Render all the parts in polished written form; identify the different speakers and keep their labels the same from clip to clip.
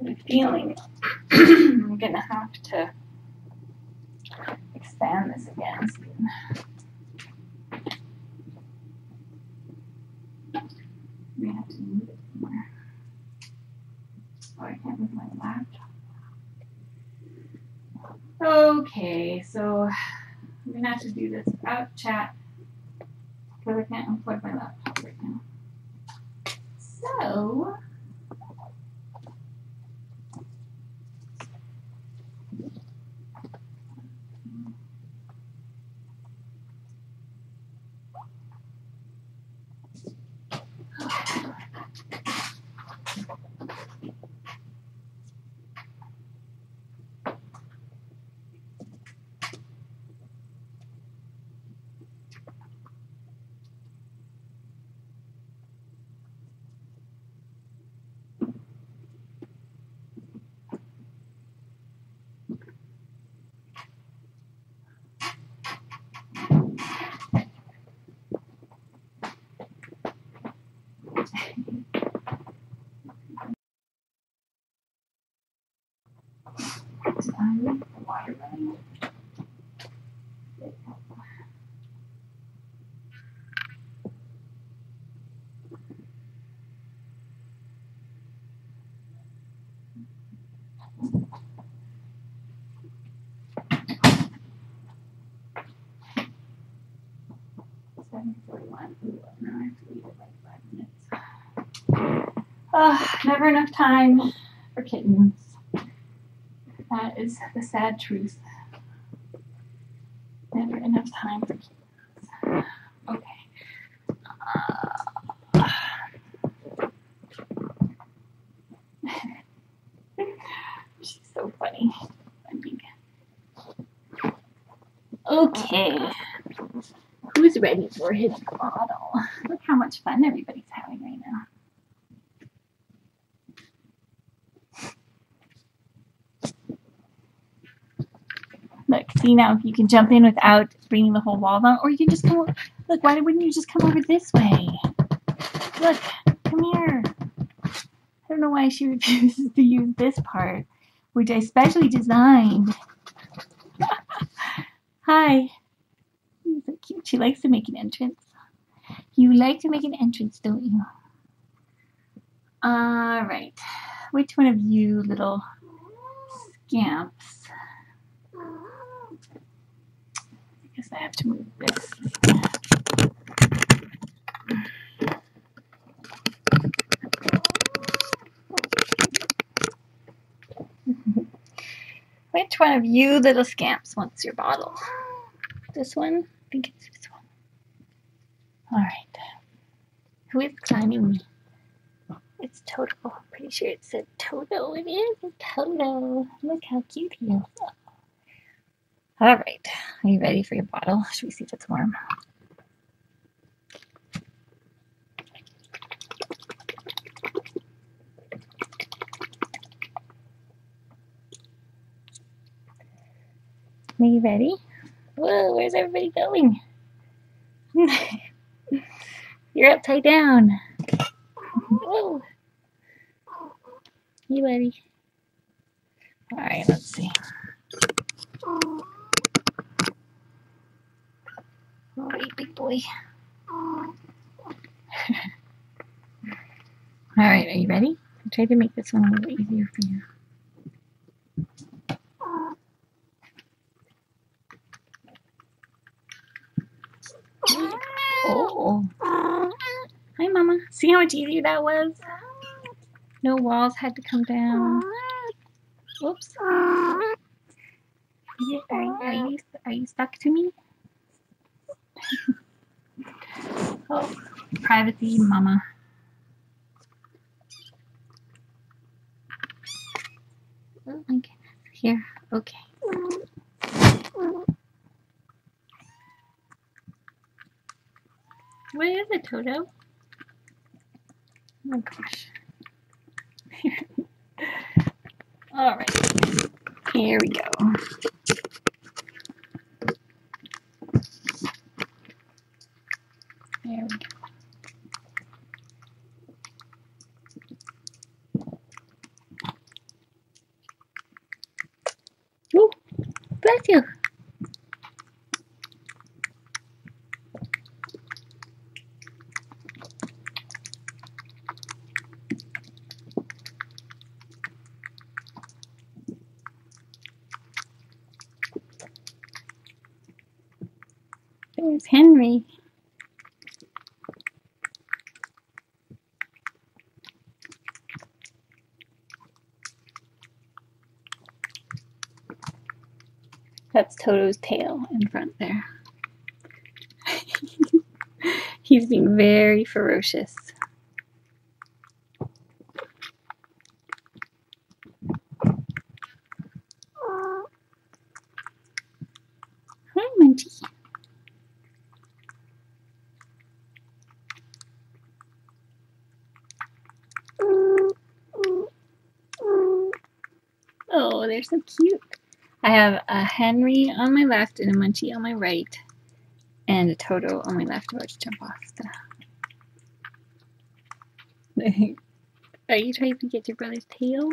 Speaker 1: I'm feeling I'm gonna have to expand this again soon. We have to move it more. Oh, I can't move my laptop. Okay, so I'm gonna have to do this without chat because I can't unplug my laptop right now. So I leave the water running. Now I have to leave it like 5 minutes. Never enough time for kittens. That is the sad truth. Never enough time for kittens. Okay. She's so funny. Okay. Who's ready for his bottle? Look how much fun everybody's having right now. Look, see now if you can jump in without bringing the whole wall down, or you can just come. Look, why wouldn't you just come over this way? Look, come here. I don't know why she refuses to use this part, which I specially designed. Hi. You're so cute. She likes to make an entrance. You like to make an entrance, don't you? All right. Which one of you little scamps? I guess I have to move this. Which one of you little scamps wants your bottle? This one? I think it's this one. All right. Who is climbing me? It's Toto. I'm pretty sure it said Toto. It is. It's Toto. Look how cute he is. All right. Are you ready for your bottle? Should we see if it's warm? Are you ready? Whoa, where's everybody going? You're upside down. Whoa. You ready? All right, let's see. All right, big boy. All right, are you ready? I tried to make this one a little easier for you. Oh. Hi, Mama. See how much easier that was? No walls had to come down. Whoops. Are you stuck to me? Oh, privacy, Mama. Oh my goodness. Here. Okay. What is it, Toto? Oh my gosh. All right. Here we go. There we go. There's Henry. That's Toto's tail in front there. He's being very ferocious. Hi, Munchie. Oh, they're so cute. I have a Henry on my left and a Munchie on my right, and a Toto on my left about to jump off. Are you trying to get your brother's tail?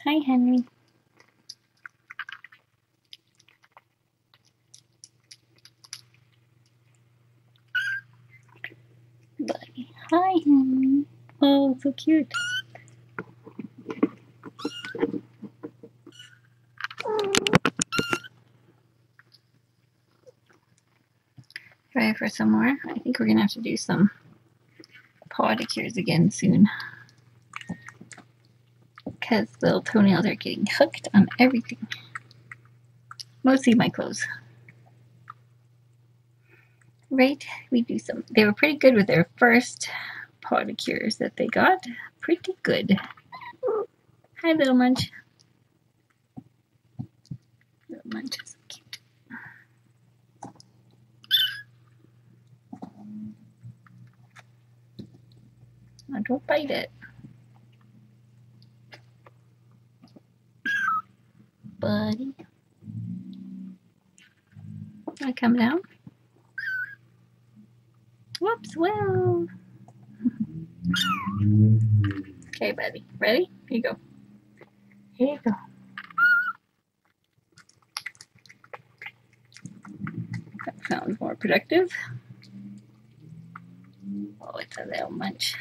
Speaker 1: Hi, Henry. Buddy. Hi, Henry. Oh, so cute. Try for some more. I think we're gonna have to do some pedicures again soon, because little toenails are getting hooked on everything. Mostly my clothes. Right? We do some. They were pretty good with their first pedicures that they got. Pretty good. Hi, little Munch. Little Munch is so cute. Now don't bite it. Buddy. Want to come down? Whoops, whoa. Okay, buddy. Ready? Here you go. Here you go. That sounds more productive. Oh, it's a little Munch.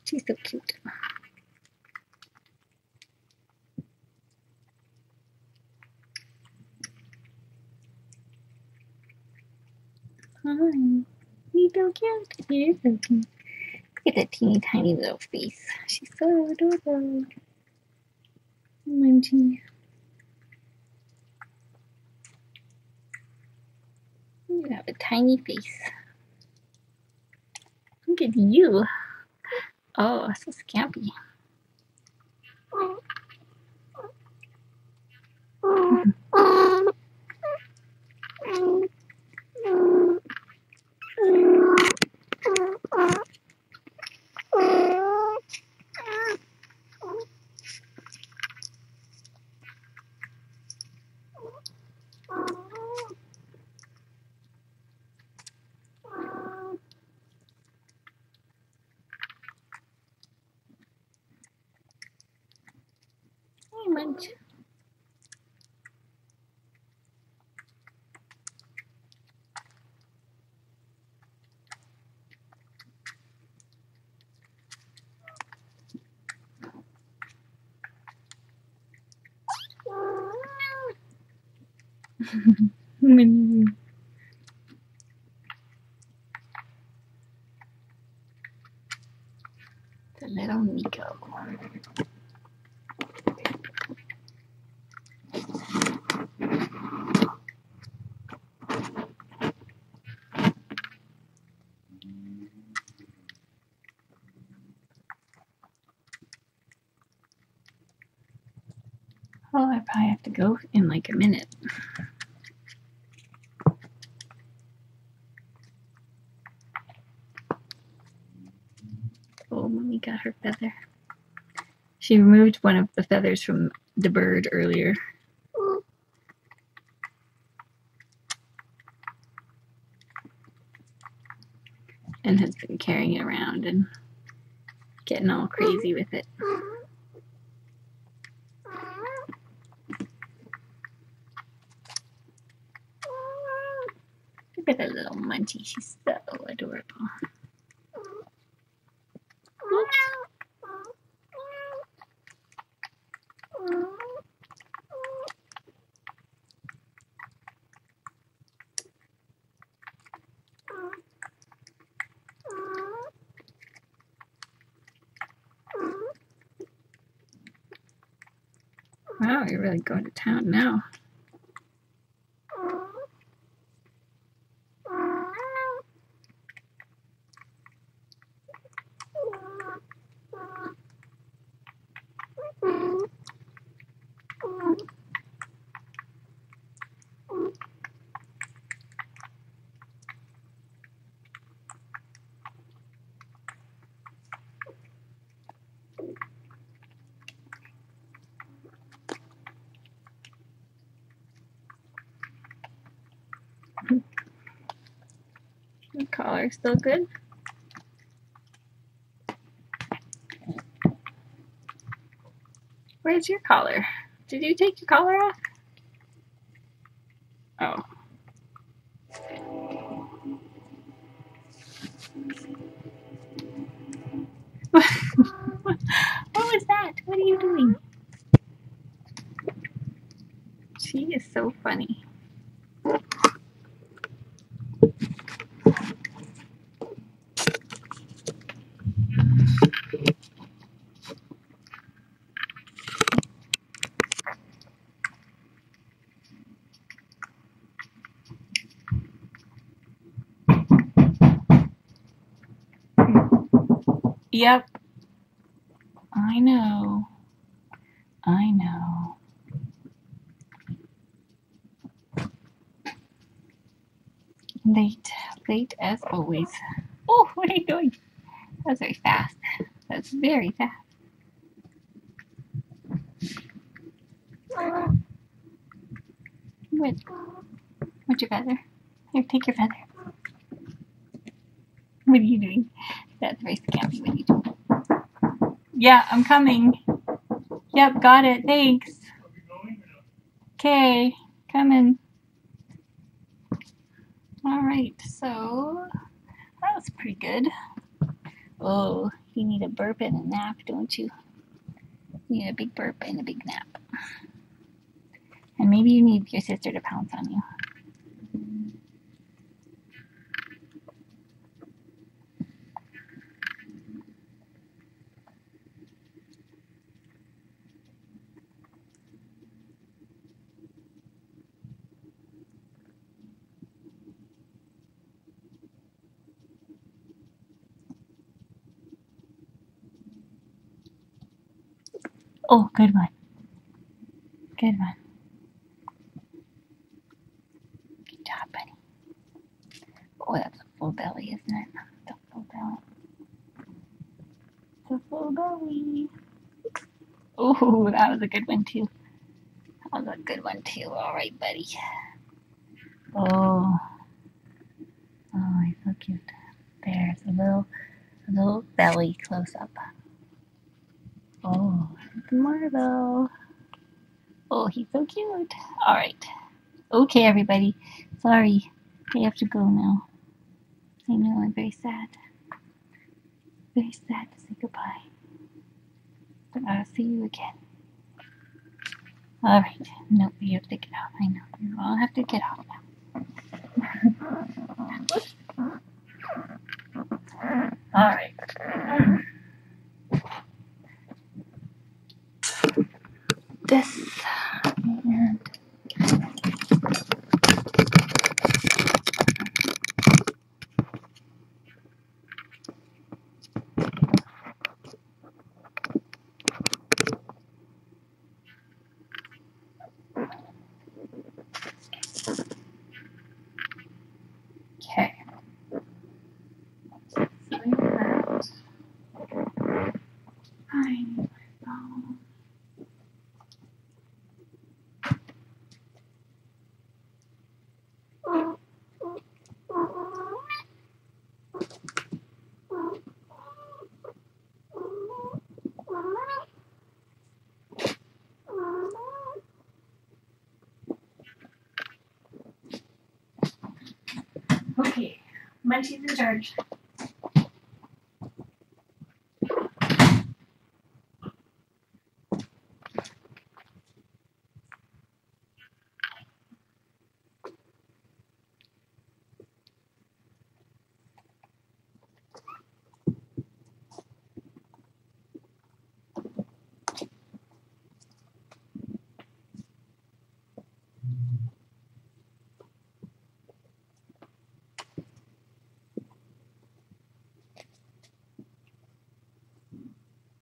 Speaker 1: She's so cute. Hi. You're so cute. You're so cute. Look at that teeny tiny little face. She's so adorable. Munchie. You have a tiny face. Look at you. Oh, so scampy. Hey, Munch. The little Nico. Oh, I probably have to go in like a minute. Oh, Mommy got her feather. She removed one of the feathers from the bird earlier. And has been carrying it around and getting all crazy with it. Look at that little munchie. She's so adorable. Oops. Wow, you're really going to town now. The collar still good? Where's your collar? Did you take your collar off? Oh. What was that? What are you doing? She is so funny. Yep. I know. I know. Late as always. Oh, what are you doing? That's very fast. That's very fast. What? What's your feather? Here, take your feather. What are you doing? That's very scampy. What are you doing? Yeah, I'm coming. Yep, got it. Thanks. Okay, coming. Alright, so that was pretty good. Oh, you need a burp and a nap, don't you? You need a big burp and a big nap. And maybe you need your sister to pounce on you. Oh, good one. Good one. Good job, buddy. Oh, that's a full belly, isn't it? It's a full belly. It's a full belly. Oh, that was a good one, too. That was a good one, too. All right, buddy. Oh. Oh, he's so cute. There's a little belly close up. Oh, Marvel. Oh, he's so cute. All right. Okay, everybody. Sorry. I have to go now. I know, I'm very sad. Very sad to say goodbye. But I'll see you again. All right. No, you have to get out. I know. You all have to get out now. All right. This and okay. So Munchie's in charge.